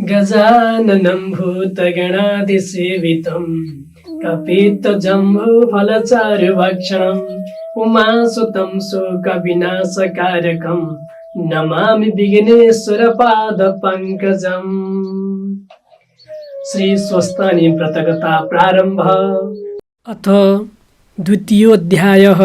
गजाननं भूतगणाधिसेवितं कपित्थजम्बूफलचारुभक्षणम् उमासुतं शोकविनाशकारकं नमामि विघ्नेश्वरपादपङ्कजम्। श्री स्वस्तानि व्रतकथा प्रारम्भ। अथ द्वितीयोऽध्यायः।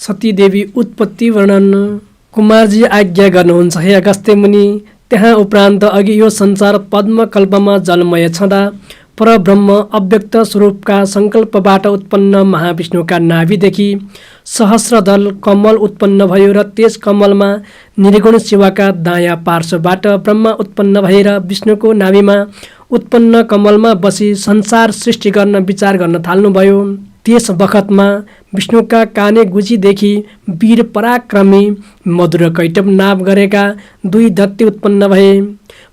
सतीदेवी उत्पत्ति वर्णन। कुमारजी आज्ञा गर्नुहुन्छ, हे अगस्त्य मुनि, त्यहाँ उपरान्त अघि यो संसार पद्मकल्पमा जलमय छँदा परब्रह्म अव्यक्त स्वरूपका सङ्कल्पबाट उत्पन्न महाविष्णुका नाभिदेखि सहस्रदल कमल उत्पन्न भयो र त्यस कमलमा निर्गुण शिवका दायाँ पार्श्वबाट ब्रह्मा उत्पन्न भएर विष्णुको नाभिमा उत्पन्न कमलमा बसी संसार सृष्टि गर्न विचार गर्न थाल्नुभयो। त्यस बखतमा विष्णुका काने गुजीदेखि वीर पराक्रमी मधुर कैटभ नाभ गरेका दुई दैत्य उत्पन्न भए।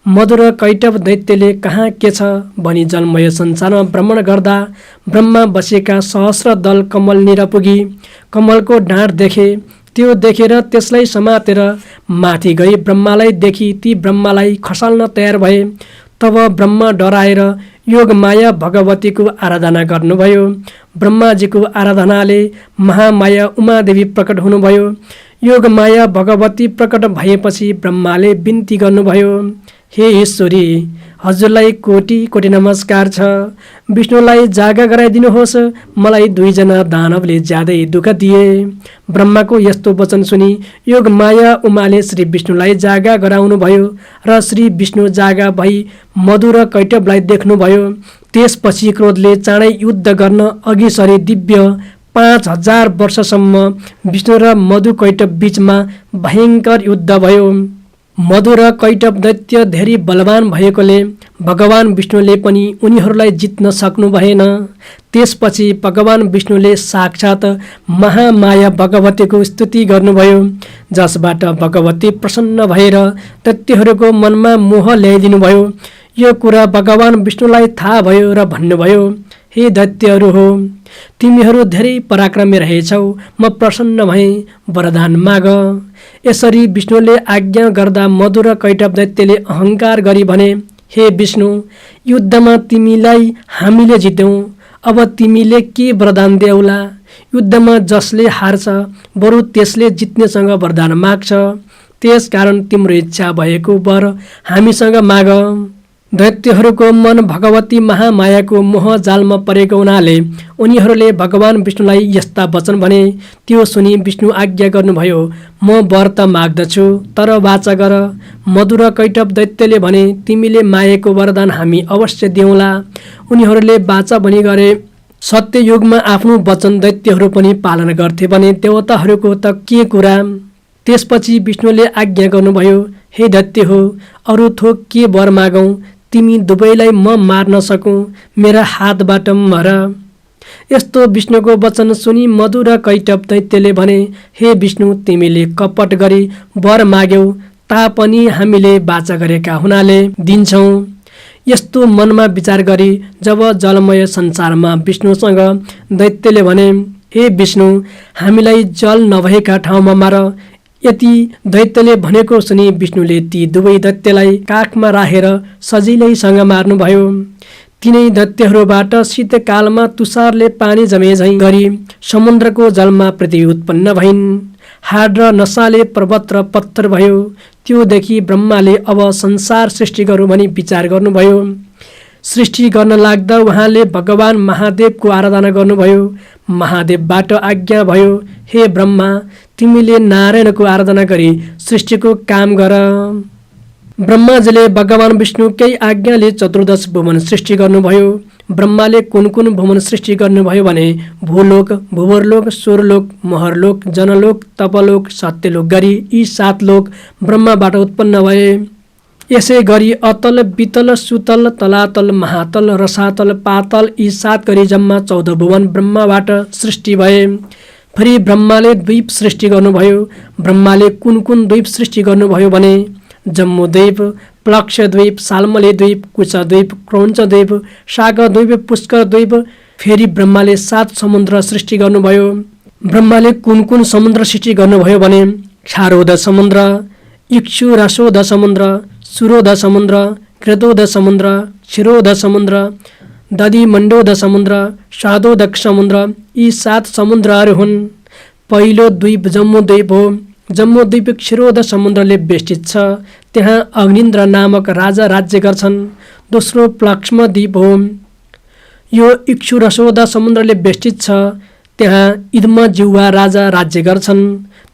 मधुर कैटभ दैत्यले कहाँ के छ भनी जलमय संसारमा भ्रमण गर्दा ब्रह्मा बसेका सहस्र दल कमलनिर पुगी कमलको डाँड देखे। त्यो देखेर त्यसलाई समातेर माथि गई ब्रह्मालाई देखि ती ब्रह्मालाई खसाल्न तयार भए। तब ब्रह्मा डराएर योगमाया भगवतीको आराधना गर्नुभयो। ब्रह्माजीको आराधनाले महामाया उमादेवी प्रकट हुनुभयो। योगमाया भगवती प्रकट भएपछि ब्रह्माले बिन्ती गर्नुभयो, हे ईश्वरी, हजुरलाई कोटि कोटि नमस्कार छ। विष्णुलाई जागा गराइदिनुहोस्, मलाई दुईजना दानवले ज्यादै दुःख दिए। ब्रह्माको यस्तो वचन सुनि योगमाया उमाले श्री विष्णुलाई जागा गराउनुभयो र श्री विष्णु जागा भई मधुर कैटभलाई देख्नुभयो। त्यसपछि क्रोधले चाँडै युद्ध गर्न अघि सरी दिव्य 5000 वर्षसम्म विष्णु र मधु कैटभ बीचमा भयङ्कर युद्ध भयो। मधुर कैटभ दैत्य धेरै बलवान भएकोले भगवान विष्णुले पनि उनीहरूलाई जित्न सक्नु भएन। त्यसपछि भगवान विष्णुले साक्षात महामाया भगवतीको स्तुति गर्नुभयो, जसबाट भगवती प्रसन्न भएर दैत्यहरूको मनमा मोह ल्याइदिनुभयो। यो कुरा भगवान विष्णुलाई थाहा भयो र भन्नुभयो, हे दैत्यहरू हो, तिमीहरू धेरै पराक्रमी रहेछौ, म प्रसन्न भएँ, वरदान माग। यसरी विष्णुले आज्ञा गर्दा मधुर कैटभ दैत्यले अहङ्कार गरी भने, हे विष्णु, युद्धमा तिमीलाई हामीले जित्यौँ, अब तिमीले के वरदान देऊला? युद्धमा जसले हार्छ बरु त्यसले जित्नेसँग वरदान माग्छ। त्यसकारण तिम्रो इच्छा भएको वर हामीसँग माग। दैत्यहरूको मन भगवती महामायाको मोह जालमा परेको हुनाले उनीहरूले भगवान विष्णुलाई यस्ता वचन भने। त्यो सुनि विष्णु आज्ञा गर्नुभयो, म वर त माग्दछु, तर वाचा गर। मधुर कैटभ दैत्यले भने, तिमीले मागेको वरदान हामी अवश्य दिउँला। उनीहरूले वाचा भनी गरे। सत्ययुगमा आफ्नो वचन दैत्यहरू पनि पालन गर्थे भने देवताहरूको त के कुरा। त्यसपछि विष्णुले आज्ञा गर्नुभयो, हे दैत्य हो, अरू थोक के वर मागौँ? तिमी दुवैलाई म मार्न सकूँ, मेरा हातबाट मर। यस्तो विष्णुको वचन सुनि मधुर कैटभ दैत्यले भने, हे विष्णु, तिमीले कपट गरी वर माग्यौ तापनि हामीले वाचा गरेका हुनाले दिन्छौँ। यस्तो मनमा विचार गरी जब जलमय संसारमा विष्णुसँग दैत्यले भने, हे विष्णु, हामीलाई जल नभएका ठाउँमा मार। यति दैत्यले भनेको सुनि विष्णुले ती दुवै दैत्यलाई काखमा राखेर सजिलैसँग मार्नुभयो। तिनै दैत्यहरूबाट शीतकालमा तुषारले पानी जमे झैँ गरी समुद्रको जलमा पृथ्वी उत्पन्न भइन्। हाड र नसाले पर्वत र पत्थर भयो। त्योदेखि ब्रह्माले अब संसार सृष्टि गरौँ भनी विचार गर्नुभयो। सृष्टि गर्न लाग्दा उहाँले भगवान महादेवको आराधना गर्नुभयो। महादेवबाट आज्ञा भयो, हे ब्रह्मा, तिमीले नारायणको आराधना गरी सृष्टिको काम गर। ब्रह्माजीले भगवान विष्णुकै आज्ञाले 14 भुवन सृष्टि गर्नुभयो। ब्रह्माले कुन कुन भुवन सृष्टि गर्नुभयो भने भूलोक, भुवरलोक, स्वरलोक, महरलोक, जनलोक, तपलोक, सत्यलोक गरी यी 7 लोक ब्रह्माबाट उत्पन्न भए। यसै गरी अतल, वितल, सुतल, तलातल, महातल, रसातल, पातल यी 7 गरी जम्मा 14 भुवन ब्रह्माबाट सृष्टि भए। फेरि ब्रह्माले द्वीप सृष्टि गर्नुभयो। ब्रह्माले कुन कुन द्वीप सृष्टि गर्नुभयो भने जम्बुद्वीप, प्लक्षद्वीप, साल्मले द्वीप, कुचद्वीप, क्रौञ्चद्वीप, सागरद्वीप, पुष्करद्वीप। फेरि ब्रह्माले 7 समुद्र सृष्टि गर्नुभयो। ब्रह्माले कुन कुन समुद्र सृष्टि गर्नुभयो भने क्षारोद समुद्र, इक्षुराशोद समुद्र, सुरोध समुद्र, कृतोद समुद्र, क्षीरोद समुद्र, दधिमण्डोद समुद्र, स्वादोदक समुद्र, यी 7 समुद्रहरू हुन्। पहिलो द्वीप जम्बूद्वीप हो। जम्बूद्वीप क्षीरोद समुद्रले बेष्टित छ। त्यहाँ अग्निन्द्र नामक राजा राज्य गर्छन्। दोस्रो प्लक्ष्म द्वीप हो। यो इक्षुरसोद समुद्रले बेष्टित छ। त्यहाँ इद्मजिह्वा राजा राज्य गर्छन्।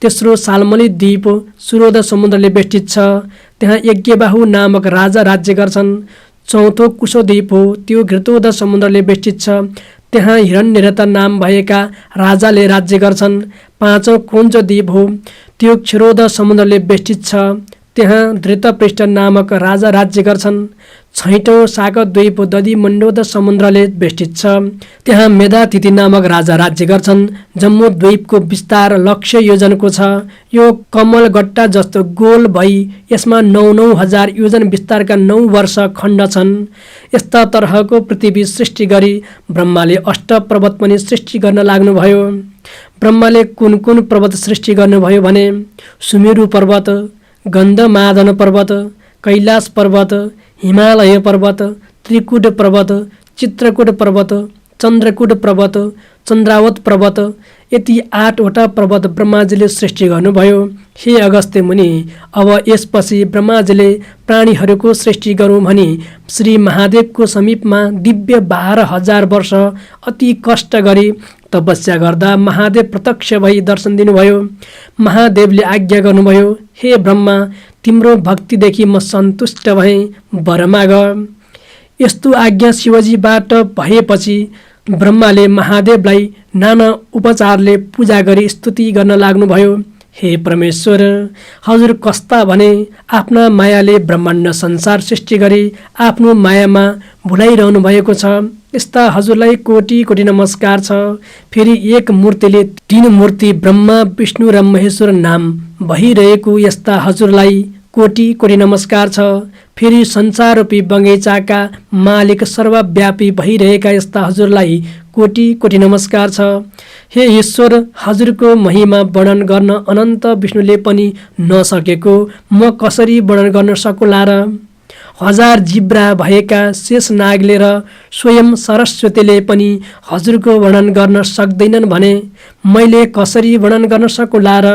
तेस्रो साल्मली द्वीप सुरोद समुद्रले बेष्टित छ। त्यहाँ यज्ञबाहु नामक राजा राज्य गर्छन्। चौथो कुशोद्वीप हो। त्यो घृतोद समुद्रले बेष्टित छ। त्यहाँ हिरण्यरेता नाम भएका राजाले राज्य गर्छन्। पाँचौँ कुञ्ज द्वीप हो। त्यो क्षीरोद समुद्रले बेष्टित छ। त्यहाँ धृतपृष्ठ नामक राजा राज्य गर्छन्। छैटौँ शाकद्वीप दधिमण्डोद समुद्रले बेष्टित छ। त्यहाँ मेधातिथि नामक राजा राज्य गर्छन्। जम्बूद्वीपको विस्तार लक्ष्य योजनको छ। यो कमलगट्टा जस्तो गोल भई यसमा 9,9 हजार योजन विस्तारका 9 वर्ष खण्ड छन्। यस्ता तरहको पृथ्वी सृष्टि गरी ब्रह्माले 8 पर्वत पनि सृष्टि गर्न लाग्नुभयो। ब्रह्माले कुन कुन पर्वत सृष्टि गर्नुभयो भने सुमेरु पर्वत, गन्धमादन पर्वत, कैलाश पर्वत, हिमालय पर्वत, त्रिकुट पर्वत, चित्रकूट पर्वत, चन्द्रकूट पर्वत, चन्द्रावत पर्वत, यति 8वटा पर्वत ब्रह्माजीले सृष्टि गर्नुभयो। हे अगस्त्य मुनि, अब यसपछि ब्रह्माजीले प्राणीहरूको सृष्टि गरौँ भनी श्री महादेवको समीपमा दिव्य 12,000 वर्ष अति कष्ट गरी तपस्या गर्दा महादेव प्रत्यक्ष भई दर्शन दिनुभयो। महादेवले आज्ञा गर्नुभयो, हे ब्रह्मा, तिम्रो भक्तिदेखि म सन्तुष्ट भएँ, वर माग। यस्तो आज्ञा शिवजीबाट भएपछि ब्रह्माले महादेवलाई नाना उपचारले पूजा गरी स्तुति गर्न लाग्नुभयो। हे परमेश्वर, हजुर कस्ता भने आफ्ना मायाले ब्रह्माण्ड संसार सृष्टि गरी आफ्नो मायामा भुलाइरहनु भएको छ। यस्ता हजुरलाई कोटि कोटि नमस्कार छ। फेरि एक मूर्तिले 3 मूर्ति ब्रह्मा, विष्णु र महेश्वर नाम भइरहेको यस्ता हजुरलाई कोटि कोटि नमस्कार छ। फेरि संसाररूपी बगैँचाका मालिक सर्वव्यापी भइरहेका यस्ता हजुरलाई कोटि कोटि नमस्कार छ। हे ईश्वर, हजुरको महिमा वर्णन गर्न अनन्त विष्णुले पनि नसकेको म कसरी वर्णन गर्न सकुला र? 1000 जिब्रा भएका शेषनागले र स्वयं सरस्वतीले पनि हजुरको वर्णन गर्न सक्दैनन् भने मैले कसरी वर्णन गर्न सकुला र?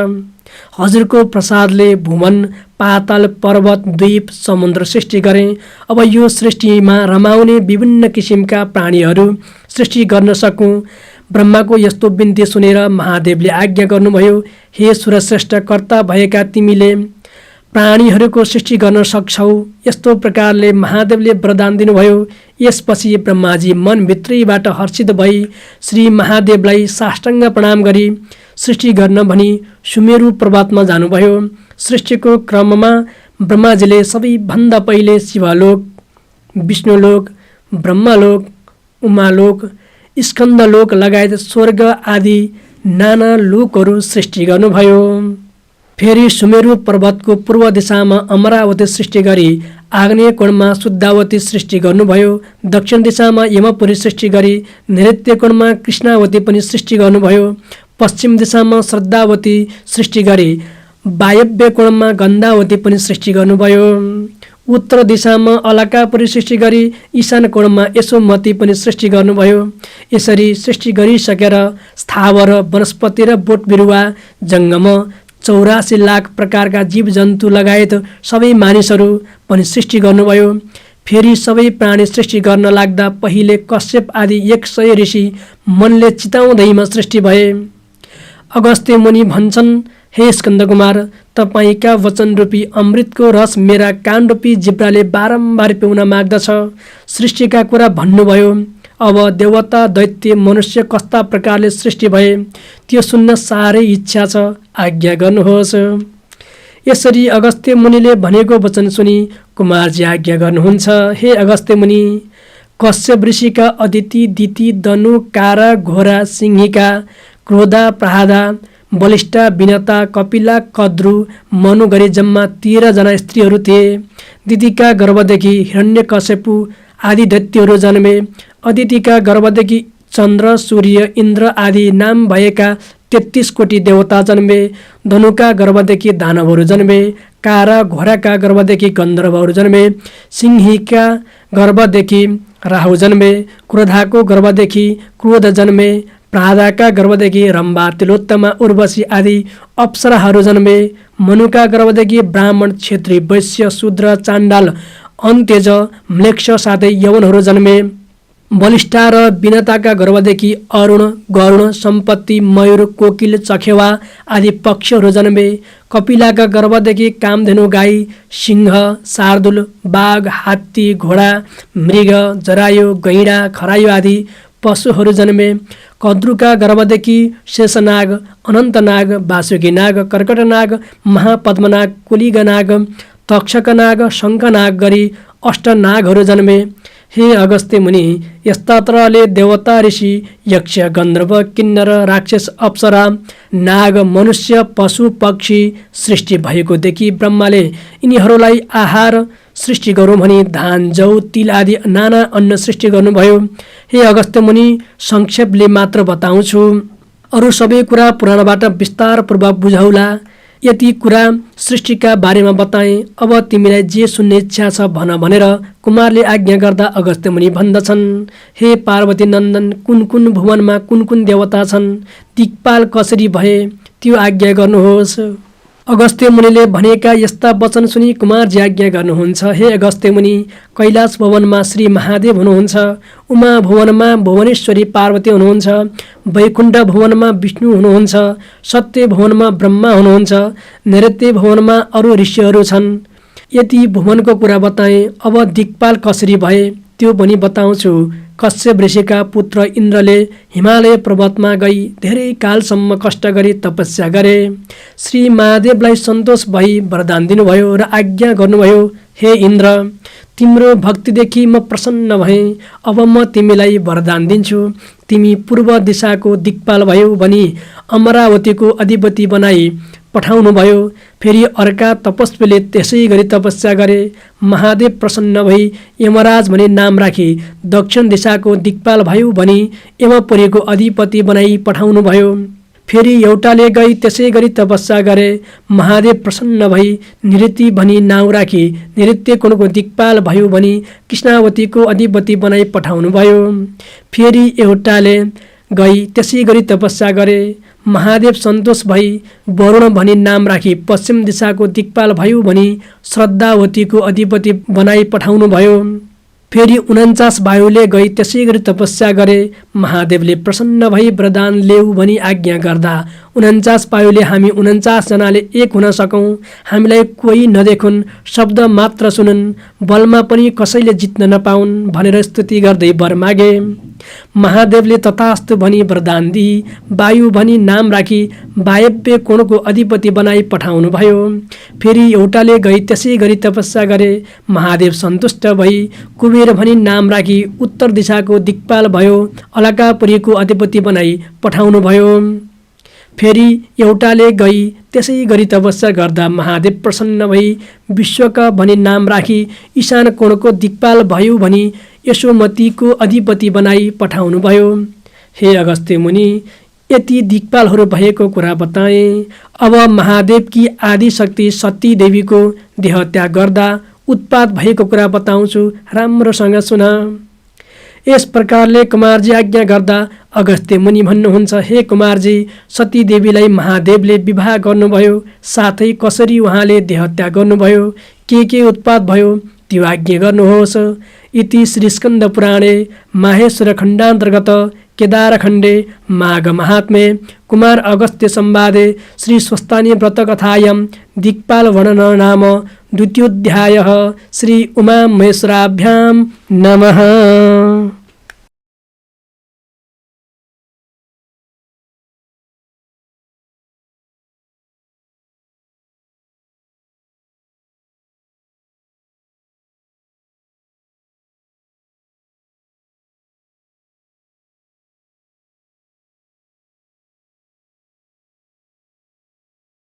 हजुरको प्रसादले भुवन, पाताल, पर्वत, द्वीप, समुद्र सृष्टि गरे। अब यो सृष्टिमा रमाउने विभिन्न किसिमका प्राणीहरू सृष्टि गर्न सकूँ। ब्रह्माको यस्तो बिन्ती सुनेर महादेवले आज्ञा गर्नुभयो, हे सुरश्रेष्ठ कर्ता भएका तिमीले प्राणीहरूको सृष्टि गर्न सक्छौ। यस्तो प्रकारले महादेवले वरदान दिनुभयो। यसपछि ब्रह्माजी मनभित्रैबाट हर्षित भई श्री महादेवलाई साष्टाङ्ग प्रणाम गरी सृष्टि गर्न भनी सुमेरु पर्वतमा जानुभयो। सृष्टिको क्रममा ब्रह्माजीले सबैभन्दा पहिले शिवलोक, विष्णुलोक, ब्रह्मलोक, उमालोक, स्कन्दलोक लगायत स्वर्ग आदि नाना लोकहरू सृष्टि गर्नुभयो। फेरि सुमेरु पर्वतको पूर्व दिशामा अमरावती सृष्टि गरी आग्नेय कोणमा शुद्धावती सृष्टि गर्नुभयो। दक्षिण दिशामा यमपुरी सृष्टि गरी नैऋत्य कोणमा कृष्णावती पनि सृष्टि गर्नुभयो। पश्चिम दिशामा श्रद्धावती सृष्टि गरी वायव्य कोणमा गन्धावती पनि सृष्टि गर्नुभयो। उत्तर दिशामा अलकापुरी सृष्टि गरी ईशान कोणमा यशोमती पनि सृष्टि गर्नुभयो। यसरी सृष्टि गरिसकेर स्थावर, वनस्पति र बोट बिरुवा, जङ्गम, 84 लाख प्रकारका जीव जन्तु लगायत सबै मानिसहरू पनि सृष्टि गर्नुभयो। फेरि सबै प्राणी सृष्टि गर्न लाग्दा पहिले कश्यप आदि 100 ऋषि मनले चिताउँदैमा सृष्टि भए। अगस्त्य मुनि भन्छन्, हे स्कन्दकुमार, तपाईँका वचनरूपी अमृतको रस मेरा कानरूपी जिब्राले बारम्बार पिउन माग्दछ। सृष्टिका कुरा भन्नुभयो। अब देवता, दैत्य, मनुष्य कस्ता प्रकारले सृष्टि भए त्यो सुन्न साह्रै इच्छा छ, आज्ञा गर्नुहोस्। यसरी अगस्त्य मुनिले भनेको वचन सुनि कुमारजी आज्ञा गर्नुहुन्छ। हे अगस्त्य मुनि, कश्यप ऋषिका अदिति, दिति, दनु, कारा, घोरा, सिंहिका, क्रोधा, प्रहादा, बलिष्ठा, विनता, कपिला, कद्रु, मनु गरी जम्मा 13 जना स्त्रीहरू थिए। दितिका गर्भदेखि हिरण्यकश्यपु आदि दैत्यहरू जन्मे। अदितिका गर्भदेखि चन्द्र सूर्य इन्द्र आदि नाम भएका 33 कोटी देवता जन्मे। धनुका गर्भदेखि दानवहरू जन्मे। कारा घोराका गर्भदेखि गन्धर्वहरू जन्मे। सिंहीका गर्भदेखि राहु जन्मे। क्रोधाको गर्भदेखि क्रोध जन्मे। प्रादाका गर्भदेखि रम्भा तिलोत्तमा उर्वशी आदि अप्सराहरू जन्मे। मनुका गर्भदेखि ब्राह्मण क्षेत्री वैश्य शूद्र चाण्डाल अन्त्यज म्लेच्छ साथै यवनहरू जन्मे। बलिष्ठा र विनताका गर्भदेखि अरुण गरुण सम्पत्ति मयूर कोकिल चखेवा आदि पक्षीहरू जन्मे। कपिलाका गर्भदेखि कामधेनु गाई सिंह शार्दुल बाघ हात्ती घोडा मृग जरायो गैँडा खरायो आदि पशुहरू जन्मे। कद्रुका गर्भदेखि शेषनाग अनन्तनाग वासुकीनाग कर्कटनाग महापद्मनाग कुलिगनाग तक्षकनाग शङ्खनाग गरी अष्टनागहरू जन्मे। हे अगस्त्य मुनि, यस्ता तरहले देवता ऋषि यक्ष गन्धर्व किन्नर राक्षस अप्सरा नाग मनुष्य पशु पक्षी सृष्टि भएको देखि ब्रह्माले यिनीहरूलाई आहार सृष्टि गरौँ भनी धान जौ तिल आदि नाना अन्न सृष्टि गर्नुभयो। हे अगस्त्य मुनि, संक्षेपले मात्र बताउँछु, अरू सबै कुरा पुराणबाट विस्तारपूर्वक बुझौला। यति कुरा सृष्टिका बारेमा बताएँ, अब तिमीलाई जे सुन्ने इच्छा छ भन भनेर कुमारले आज्ञा गर्दा अगस्त्य मुनि भन्दछन्, हे पार्वती नन्दन, कुन कुन भुवनमा कुन कुन देवता छन्, दिक्पाल कसरी भए, त्यो आज्ञा गर्नुहोस्। अगस्त्य मुनिले भनेका यस्ता वचन सुनि कुमारजी आज्ञा गर्नुहुन्छ। हे अगस्त्य मुनि, कैलाश भवनमा श्री महादेव हुनुहुन्छ। उमा भुवनमा भुवनेश्वरी पार्वती हुनुहुन्छ। वैकुण्ठ भुवनमा विष्णु हुनुहुन्छ। सत्य भुवनमा ब्रह्मा हुनुहुन्छ। नैऋत्य भुवनमा अरू ऋषिहरू छन्। यति भुवनको कुरा बताएँ, अब दिक्पाल कसरी भए त्यो पनि बताउँछु। कश्यप ऋषिका पुत्र इन्द्रले हिमालय पर्वतमा गई धेरै कालसम्म कष्ट गरी तपस्या गरे। श्री महादेवलाई सन्तोष भई वरदान दिनुभयो र आज्ञा गर्नुभयो, हे इन्द्र, तिम्रो भक्तिदेखि म प्रसन्न भएँ। अब म तिमीलाई वरदान दिन्छु। तिमी पूर्व दिशाको दिक्पाल भयौ भनी अमरावतीको अधिपति बनाई पठाउनुभयो। फेरि अर्का तपस्वीले त्यसै गरी तपस्या गरे। महादेव प्रसन्न भई यमराज भनी नाम राखी दक्षिण दिशाको दिक्पाल भयौ भनी यमपुरीको अधिपति बनाई पठाउनुभयो। फेरि एउटाले गई त्यसै गरी तपस्या गरे। महादेव प्रसन्न भई नृत्य भनी नाउँ राखी नृत्य कुण्डको दिक्पाल भयौ भनी कृष्णावतीको अधिपति बनाई पठाउनुभयो। फेरि एउटाले गई त्यसै गरी तपस्या गरे। महादेव सन्तोष भई वरुण भनी नाम राखी पश्चिम दिशाको दिक्पाल भयौ भनी श्रद्धावतीको अधिपति बनाई पठाउनुभयो। फेरि 49 वायुले गई त्यसै गरी तपस्या गरे। महादेवले प्रसन्न भई वरदान लेऊ भनी आज्ञा गर्दा 49 वायुले हामी 49 जनाले एक हुन सकौँ, हामीलाई कोही नदेखुन्, शब्द मात्र सुनुन्, बलमा पनि कसैले जित्न नपाउन् भनेर स्तुति गर्दै वर मागे। महादेवले तथास्तु भनी वरदान दिई वायु भनी नाम राखी वायव्य कोणको अधिपति बनाई पठाउनु भयो। फेरि एउटाले गई त्यसै गरी तपस्या गरे। महादेव सन्तुष्ट भई कुबेर भनी नाम राखी उत्तर दिशाको दिक्पाल भयो अलकापुरीको अधिपति बनाई पठाउनु भयो। फेरि एउटाले गई त्यसै गरी तपस्या गर्दा महादेव प्रसन्न भई विश्वका भनी नाम राखी ईशान कोणको दिक्पाल भयौ भनी यशोमतीको अधिपति बनाई पठाउनु भयो। हे अगस्त्य मुनि, यति दिक्पालहरू भएको कुरा बताएँ। अब महादेवकी आदि शक्ति सती देवीको देह त्याग गर्दा उत्पात भएको कुरा बताउँछु, राम्रोसँग सुन। यस प्रकारले कुमारजी आज्ञा गर्दा अगस्त्य मुनि भन्नुहुन्छ, हे कुमारजी, सती देवीलाई महादेवले विवाह गर्नुभयो, साथै कसरी उहाँले देह त्याग गर्नुभयो, के उत्पात भयो त्यो आज्ञा गर्नुहोस्। इति श्री स्कन्द पुराणे माहेश्वर खण्डान्तर्गत केदारखण्डे माघ महात्म्ये कुमार अगस्त्य संवादे श्री स्वस्तानी व्रतकथायां दिक्पाल वर्णन नाम द्वितीयोऽध्यायः। श्री उमा महेश्वराभ्यां नमः।